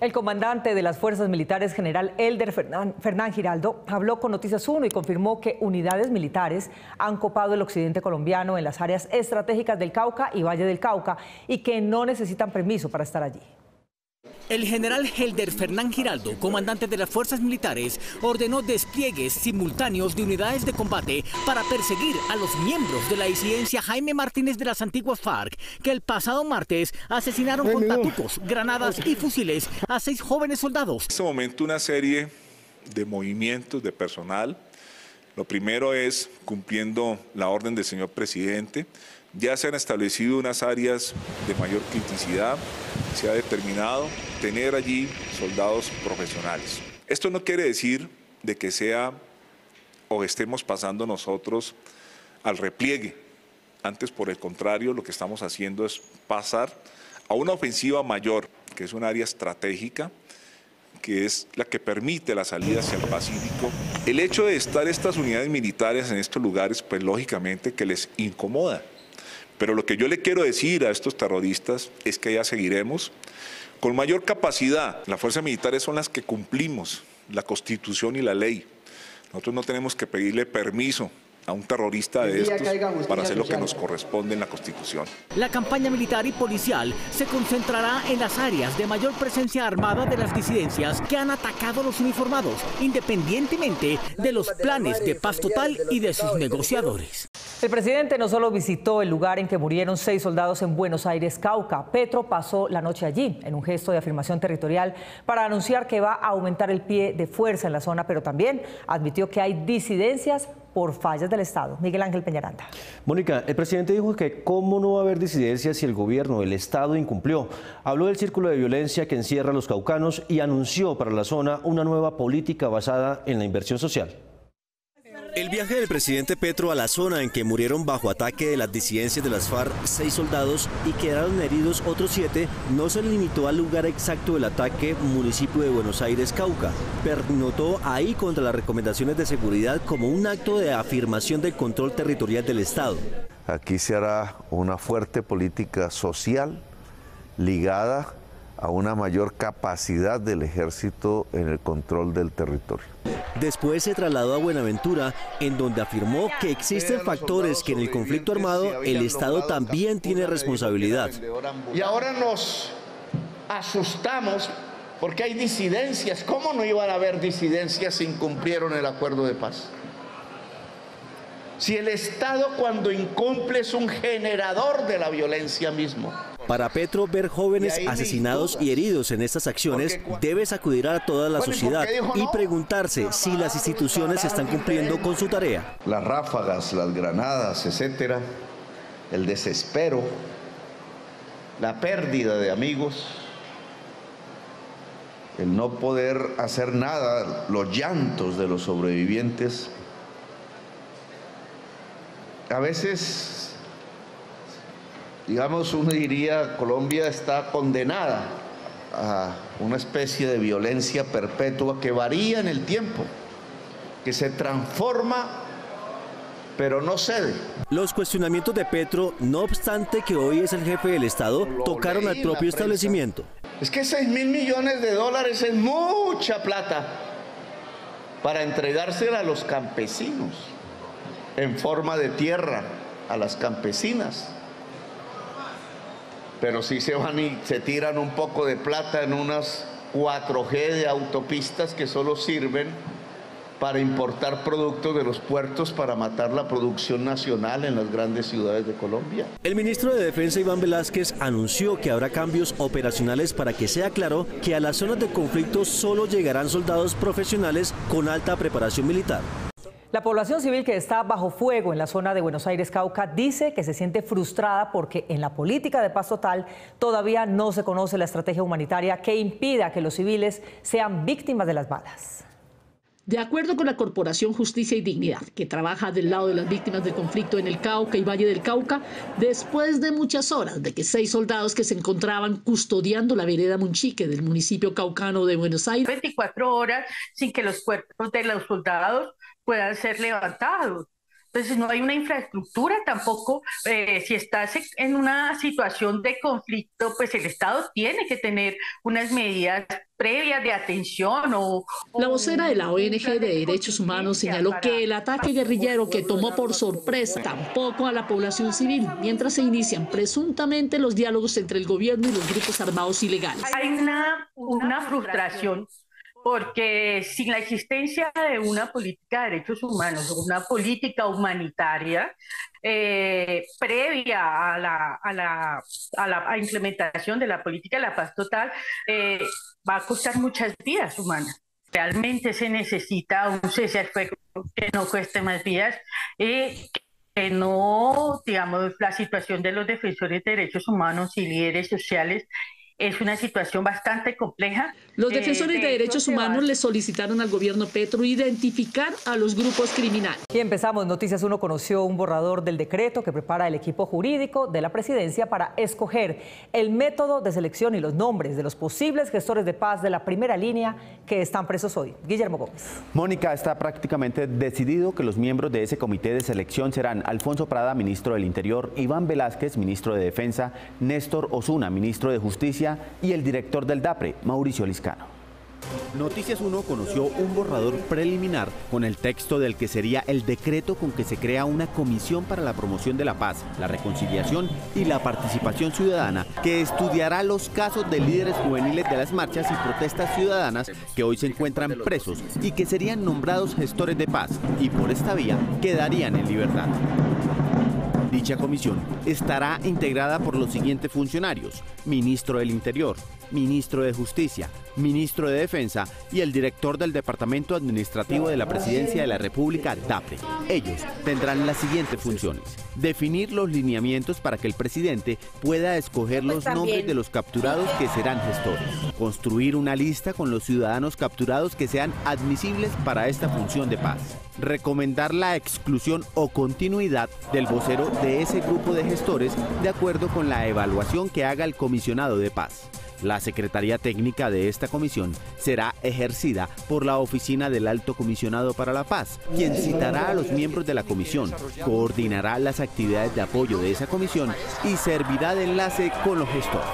El comandante de las Fuerzas Militares, general Elder Fernán Giraldo, habló con Noticias 1 y confirmó que unidades militares han copado el occidente colombiano en las áreas estratégicas del Cauca y Valle del Cauca y que no necesitan permiso para estar allí. El general Elder Fernán Giraldo, comandante de las fuerzas militares, ordenó despliegues simultáneos de unidades de combate para perseguir a los miembros de la disidencia Jaime Martínez de las antiguas FARC, que el pasado martes asesinaron con tatucos, granadas y fusiles a 6 jóvenes soldados. En este momento una serie de movimientos de personal. Lo primero es cumpliendo la orden del señor presidente. Ya se han establecido unas áreas de mayor criticidad, se ha determinado tener allí soldados profesionales. Esto no quiere decir de que sea o estemos pasando nosotros al repliegue. Antes, por el contrario, lo que estamos haciendo es pasar a una ofensiva mayor, que es un área estratégica, que es la que permite la salida hacia el Pacífico. El hecho de estar estas unidades militares en estos lugares, pues lógicamente que les incomoda. Pero lo que yo le quiero decir a estos terroristas es que ya seguiremos con mayor capacidad. Las fuerzas militares son las que cumplimos la Constitución y la ley. Nosotros no tenemos que pedirle permiso a un terrorista de estos para hacer lo que nos corresponde en la Constitución. La campaña militar y policial se concentrará en las áreas de mayor presencia armada de las disidencias que han atacado a los uniformados, independientemente de los planes de paz total y de sus negociadores. El presidente no solo visitó el lugar en que murieron 6 soldados en Buenos Aires, Cauca. Petro pasó la noche allí en un gesto de afirmación territorial para anunciar que va a aumentar el pie de fuerza en la zona, pero también admitió que hay disidencias por fallas del Estado. Miguel Ángel Peñaranda. Mónica, el presidente dijo que cómo no va a haber disidencias si el gobierno, el Estado incumplió. Habló del círculo de violencia que encierra a los caucanos y anunció para la zona una nueva política basada en la inversión social. El viaje del presidente Petro a la zona en que murieron bajo ataque de las disidencias de las FARC 6 soldados y quedaron heridos otros 7 no se limitó al lugar exacto del ataque, municipio de Buenos Aires, Cauca. Pernotó ahí contra las recomendaciones de seguridad como un acto de afirmación del control territorial del Estado. Aquí se hará una fuerte política social ligada a una mayor capacidad del ejército en el control del territorio. Después se trasladó a Buenaventura, en donde afirmó que existen factores que en el conflicto armado el Estado también tiene responsabilidad. Y ahora nos asustamos porque hay disidencias. ¿Cómo no iban a haber disidencias si incumplieron el acuerdo de paz? Si el Estado cuando incumple es un generador de la violencia mismo. Para Petro, ver jóvenes asesinados y heridos en estas acciones debe sacudir a toda la sociedad y preguntarse si las instituciones están cumpliendo con su tarea. Las ráfagas, las granadas, etcétera, el desespero, la pérdida de amigos, el no poder hacer nada, los llantos de los sobrevivientes. A veces, digamos, uno diría, Colombia está condenada a una especie de violencia perpetua que varía en el tiempo, que se transforma, pero no cede. Los cuestionamientos de Petro, no obstante que hoy es el jefe del Estado, tocaron al propio establecimiento. Es que 6.000 millones de dólares es mucha plata para entregársela a los campesinos en forma de tierra a las campesinas. Pero sí se van y se tiran un poco de plata en unas 4G de autopistas que solo sirven para importar productos de los puertos para matar la producción nacional en las grandes ciudades de Colombia. El ministro de Defensa, Iván Velázquez, anunció que habrá cambios operacionales para que sea claro que a las zonas de conflicto solo llegarán soldados profesionales con alta preparación militar. La población civil que está bajo fuego en la zona de Buenos Aires, Cauca, dice que se siente frustrada porque en la política de paz total todavía no se conoce la estrategia humanitaria que impida que los civiles sean víctimas de las balas. De acuerdo con la Corporación Justicia y Dignidad, que trabaja del lado de las víctimas del conflicto en el Cauca y Valle del Cauca, después de muchas horas de que 6 soldados que se encontraban custodiando la vereda Munchique del municipio caucano de Buenos Aires, 24 horas sin que los cuerpos de los soldados puedan ser levantados. Entonces no hay una infraestructura tampoco. Si estás en una situación de conflicto, pues el Estado tiene que tener unas medidas previas de atención La vocera de la ONG de Derechos Humanos señaló que el ataque guerrillero que tomó por sorpresa tampoco a la población civil, mientras se inician presuntamente los diálogos entre el gobierno y los grupos armados ilegales. Hay una frustración, porque sin la existencia de una política de derechos humanos, una política humanitaria previa a la implementación de la política de la paz total, va a costar muchas vidas humanas. Realmente se necesita un cese al fuego que no cueste más vidas y que no, digamos, la situación de los defensores de derechos humanos y líderes sociales es una situación bastante compleja. Los defensores de derechos humanos le solicitaron al gobierno Petro identificar a los grupos criminales. Y empezamos. Noticias 1 conoció un borrador del decreto que prepara el equipo jurídico de la presidencia para escoger el método de selección y los nombres de los posibles gestores de paz de la primera línea que están presos hoy. Guillermo Gómez. Mónica, está prácticamente decidido que los miembros de ese comité de selección serán Alfonso Prada, ministro del Interior, Iván Velázquez, ministro de Defensa, Néstor Osuna, ministro de Justicia, y el director del DAPRE, Mauricio Liscano. Noticias 1 conoció un borrador preliminar con el texto del que sería el decreto con que se crea una comisión para la promoción de la paz, la reconciliación y la participación ciudadana que estudiará los casos de líderes juveniles de las marchas y protestas ciudadanas que hoy se encuentran presos y que serían nombrados gestores de paz y por esta vía quedarían en libertad. Dicha comisión estará integrada por los siguientes funcionarios: ministro del Interior, ministro de Justicia, ministro de Defensa y el director del Departamento Administrativo de la Presidencia de la República, DAPRE. Ellos tendrán las siguientes funciones: definir los lineamientos para que el presidente pueda escoger los nombres de los capturados que serán gestores, construir una lista con los ciudadanos capturados que sean admisibles para esta función de paz, recomendar la exclusión o continuidad del vocero de ese grupo de gestores de acuerdo con la evaluación que haga el comisionado de paz. La Secretaría Técnica de esta comisión será ejercida por la Oficina del Alto Comisionado para la Paz, quien citará a los miembros de la comisión, coordinará las actividades de apoyo de esa comisión y servirá de enlace con los gestores.